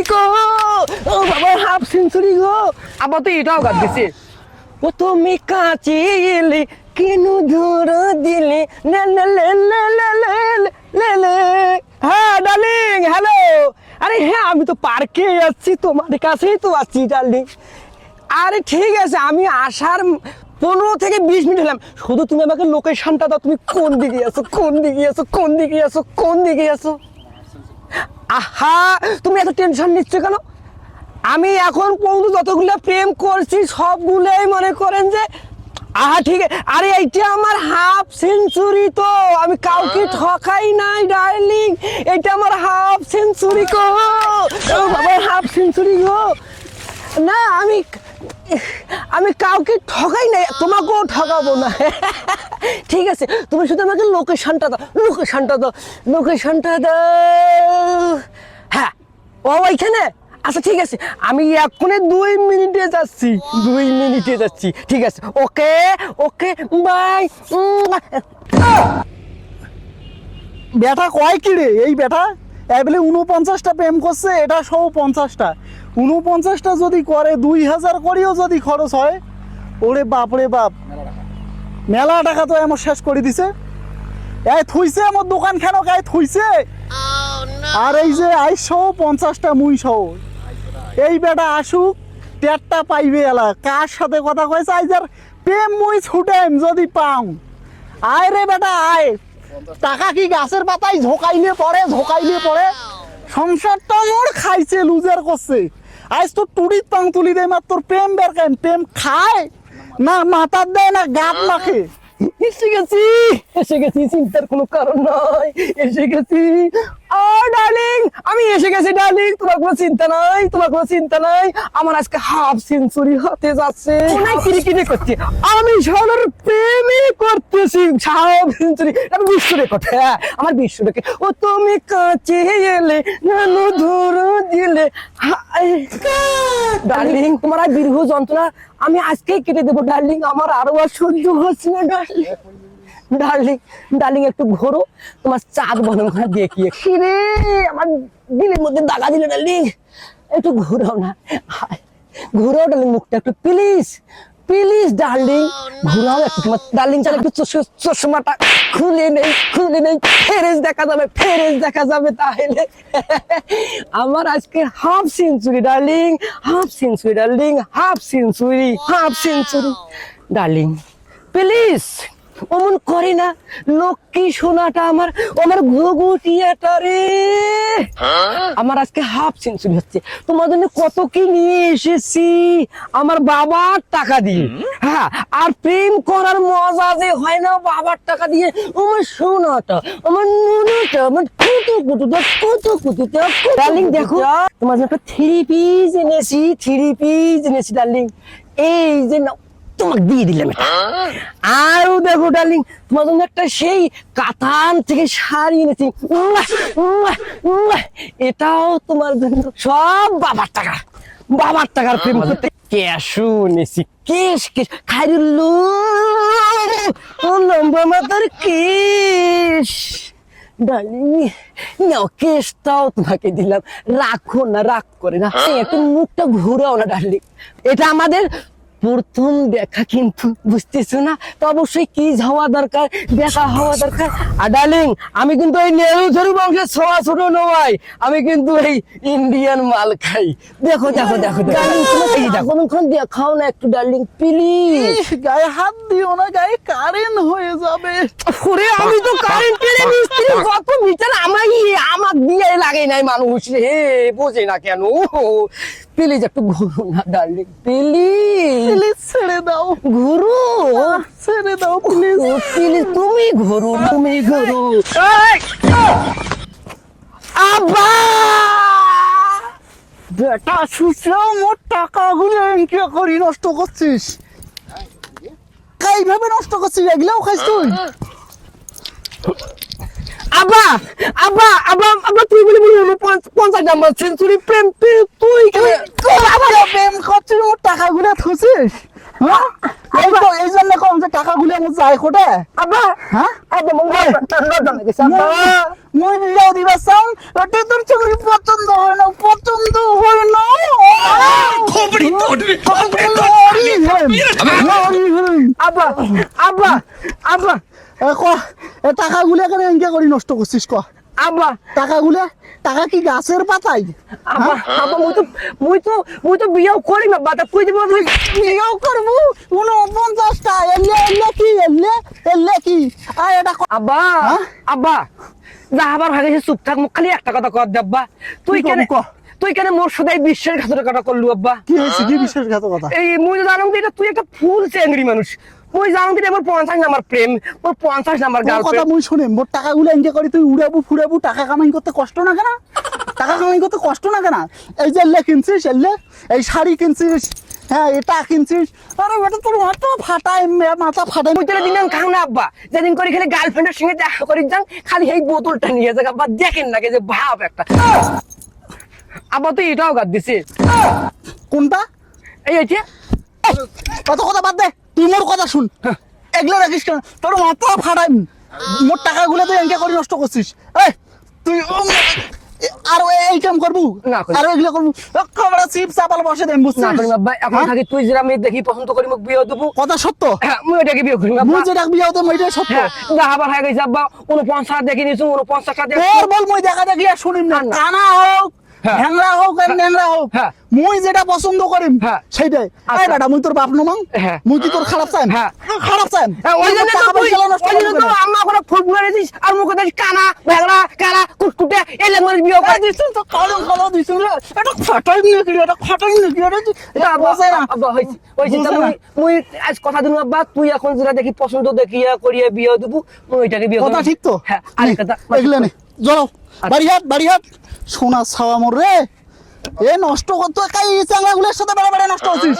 গো, ও বাবা half century গো। আবার তো এটাও গাদ দিছে, ও তুমি কাছে এলে কেন ধরো দিলে লে লে লে লে লে লে লে লে। হ্যাঁ ডার্লিং, হ্যালো। আরে হ্যাঁ, আমি তো পার্কে যাচ্ছি, তোমার কাছেই তো আছি ডার্লিং। আরে ঠিক আছে, আমি আসার 15 থেকে 20 মিনিট হলাম। শুধু তুমি আমাকে লোকেশনটা দাও, তুমি কোন দিকে আছো, কোন দিকে আছো, কোন দিকে আছো, কোন দিকে আছো। আহা, তুমি এত টেনশন নিচ্ছ কেন? আমি এখন পর্যন্ত যতগুলো প্রেম করছি সবগুলোই মনে করেন যে আহা ঠিক আছে। আরে এইটা আমার হাফ সেঞ্চুরি, তো আমি কাউকে ঠকাই নাই ডার্লিং। এটা আমার হাফ সেঞ্চুরি গো, ও বাবা হাফ সেঞ্চুরি গো। না আমি কাউকে ঠকাই নাই, তোমাকেও ঠকাবো না। ঠিক আছে, তুমি শুধু আমাকে লোকেশনটা দাও, লোকেশনটা দাও, লোকেশনটা দাও। হ্যাঁ, ও ওইখানে। আচ্ছা ঠিক আছে, আমি এখনই 2 মিনিটে যাচ্ছি, 2 মিনিটে যাচ্ছি। ঠিক আছে, ওকে ওকে বাই। বেটা কয় কি রে এই বেটা? বলে 49টা প্রেম করছে, এটা সহ 50টা। 49টা যদি করে 2000 করেও যদি খরচ হয়, ওরে বাপ রে বাপ, মেলা টাকা তো এমন শেষ করে দিছে। এই থুইছে আমার দোকান কেন গায়ে থুইছে। আর এই যে আইস সহ 50টা মুই সহ, এই বেটা আসুক, টেটটা পাইবে এলা। কার সাথে কথা কয়েছে আইজ আর প্রেম মুই ছুটেম যদি পাও। আয় রে বেটা আয়, টাকা কি গাছের পাতায় ঝোকাইলে পড়ে, ঝোকাইলে পড়ে। সংসারটা মোর খাইছে, লুজার করছে। আজ তোর টুরিত পাং তুলি দেয়, মাত্র তোর প্রেম বের কেন? প্রেম খায় না, মাথার দেয় না, গাত মাখে। এসে গেছি, এসে গেছি, চিন্তার কোনো কারণ নয়, এসে গেছি। ও ডার্লিং, আমি এসে গেছি ডার্লিং, তোমার কোনো চিন্তা নাই, তোমার কোনো চিন্তা নাই। আমার আজকে হাফ সেঞ্চুরি হতে যাচ্ছে। কিরি করছি, আমি সবার প্রেমে করতেছি হাফ সেঞ্চুরি। আমি বিশ্ব রেকর্ড, হ্যাঁ আমার বিশ্ব রেকর্ড। ও তুমি কাছে এলে নানু ধরো দিলে। ডার্লিং, তোমার আর দীর্ঘ যন্ত্রণা আমি আজকেই কেটে দেবো ডার্লিং, আমার আরো আর সহ্য হচ্ছে না ডার্লিং। ডার্লিং ডার্লিং একটু ঘোরো, তোমার চাঁদ বনখানা দেখিয়ে। রে আমার দিলের মধ্যে দাগা দিলে ডার্লিং, একটু ঘোরাও না, ঘোরাও ডার্লিং মুখটা একটু প্লিজ, প্লিজ ডার্লিং ঘোরাও একটু। তোমার ডার্লিং চাল একটু চশমাটা খুলে নেই, খুলে নেই, ফেরেজ দেখা যাবে, ফেরেজ দেখা যাবে। তাহলে আমার আজকে half century darling, half century darling, half century, half century darling. Please অমন করে না, লক্ষ্মী সোনাটা আমার, আমার ঘুঘুটিয়াটা রে। আমার আজকে হাফ সেঞ্চুরি হচ্ছে, তোমার জন্য কত কি নিয়ে এসেছি আমার বাবার টাকা দিয়ে। হ্যাঁ, আর প্রেম করার মজা যে হয় না বাবার টাকা দিয়ে। আমার সোনাটা, আমার নুনুটা, আমার কুটুটা ডার্লিং দেখো, তোমার জন্য একটা 3 পিস এনেছি, 3 পিস এনেছি ডার্লিং। এই যে না, তোমাকে দিয়ে দিলাম এটা। আর দেখো ডার্লিং, তোমার জন্য একটা সেই কাতান থেকে শাড়ি এনেছি, এটাও তোমার জন্য। সব বাবার টাকা, বাবার টাকার প্রেম করতে। ক্যাশও এনেছি, কেশ কেশ খাইরুল্লু, ও লম্বা মাথার কেশ। ডার্লিং নাও, কেশটাও তোমাকে দিলাম, রাখো না, রাগ করে না। একটু মুখটা ঘুরাও না ডার্লিং, এটা আমাদের প্রথম দেখা, কিন্তু বুঝতেছো না তো অবশ্যই কি হওয়া দরকার, দেখা হওয়া দরকার। আর ডার্লিং, আমি কিন্তু এই নেহরু বংশের ছোঁয়া ছোট নয়, আমি কিন্তু এই ইন্ডিয়ান মাল খাই। দেখো দেখো দেখো কোনক্ষণ দেখাও না একটু ডার্লিং প্লিজ। গায়ে হাত দিও না, গায়ে কারেন্ট হয়ে যাবে। ওরে আমি তো কারেন্টের মিস্ত্রি, কত মিটার আমার দিয়ে লাগে নাই মানুষ হে, বোঝে না কেন। প্লিজ একটু ঘুরো না ডার্লিং, প্লিজ প্লিজ ছেড়ে দাও, ঘুরো, ছেড়ে দাও প্লিজ, প্লিজ তুমি ঘুরো, তুমি ঘুরো। আব্বা বেটা সুশ্রাও, মোট টাকাগুলো কি করি নষ্ট করছিস? এইভাবে নষ্ট করছিস, এগুলাও খাইস তুই? আব্বা আব্বা আব্বা আব্বা, তুই বলি 50 নাম্বার সেঞ্চুরি প্রেম, তুই প্রেম করছিস, মোট টাকাগুলো থুছিস? হ্যাঁ, এই জন্য কম যে টাকাগুলো আমার যায় কোটে। আব্বা হ্যাঁ, আব্বা মূল্য দিবা চাও, ওটা তোর চুরি পছন্দ হয় না, পছন্দ ফেলেন মারি ফেলেন আব্বা আব্বা আব্বা টাকাগুলো এখানে এনকে করি নষ্ট করছিস ক আব্বা টাকাগুলো টাকা কি গাছের পাতায় আব্বা আব্বা মুই তো বিয়েও করি না বাতা কই দিব বিয়েও করবো 49টা এলে কি আর এটা আব্বা হ্যাঁ? আব্বা যা আবার হয়ে গেছে চুপ থাক মুখ খালি একটা কথা কর দে আব্বা তুই কি কেন করবো ক? তুই কেন মোর সদাই বিশ্বের ঘাতকতা করলু আব্বা কি হয়েছে কি বিশ্বাসঘাতকতা এই মুই জানো এটা তুই একটা ফুল চেংড়ি মানুষ মুই জানো এটা আমার 50 নাম্বার প্রেম মোর 50 নাম্বার তোর কথা গার্লফ্রেন্ড মুই শুনে মোর টাকাগুলো এনকে করি তুই উড়াবু ফুরাবু টাকা কামাই করতে কষ্ট না কেন টাকা কামাই করতে কষ্ট না কেন এই যে এলে কিনছিস এই শাড়ি কিনছিস হ্যাঁ এটা কিনছিস আরে বেটা তোর মাথা ফাটাই মুই তোর দিন খাও না আব্বা যেদিন করে খালি গার্লফ্রেন্ডের সঙ্গে দেখা করি যান খালি এই বোতলটা নিয়ে যাক আব্বা দেখেন না যে ভাব একটা আব্বা তুই এটাও গাদ দিছিস কোনটা এই আছে কত কথা বাদ দে তুই মোর কথা শুন এগুলো রাখিস কেন তোর মাথা ফাটাই মোর টাকাগুলো তুই এনকে করি নষ্ট করছিস এই তুই আর এই কাম করবো না করি। আর এগুলো করবো কবড়া চিপ চাপাল বসে দেন বুঝছিস না করি আব্বা এখন হ্যাঁ? থাকি তুই যেটা মেয়ে দেখি পছন্দ করি মুখ বিয়ে দেবো কথা সত্য হ্যাঁ মুই এটাকে বিয়ে করি আব্বা মুই যেটা বিয়ে হতে ওইটাই সত্য হ্যাঁ যা আবার হয়ে গেছে আব্বা 49 দেখি নিছু 49 দেখি তোর বল মুই দেখা দেখি আর শুনিম না না, না। কানা হোক হ্যাঁ। হ্যাংরা হোক আর ন্যাংরা হোক হ্যাঁ। মুই যেটা পছন্দ করিম হ্যাঁ। সেইটাই আচ্ছা। এই বেটা মুই তোর বাপ নমাং হ্যাঁ। মুই কি তোর খারাপ চাই হ্যাঁ। খারাপ চাই ওই জন্য তো তুই ওই জন্য তো আম্মা করে ফুট মেরে দিস আর মুখে দিস কানা ভেগড়া কালা কুটকুটে এই লেঙ্গুয়েজ বিয়ে করে দিস তো কালো কালো দিছ রে এটা ফাটাই নিয়ে কি এটা ফাটাই নিয়ে কি এটা বসে না আব্বা হইছে হইছে তা বুঝে না। মুই আজ কথা দিন আব্বা তুই এখন যেটা দেখি পছন্দ দেখিয়া করিয়া বিয়ে দেব মুই ওইটাকে বিয়ে কথা করব। ঠিক তো হ্যাঁ আরে কথা এগুলা নে চলো বাড়ি হাট সোনা ছাওয়া মোর রে এ নষ্ট করতে কাই চাঙ্গাগুলোর সাথে বেড়া বেড়া নষ্ট হচ্ছিস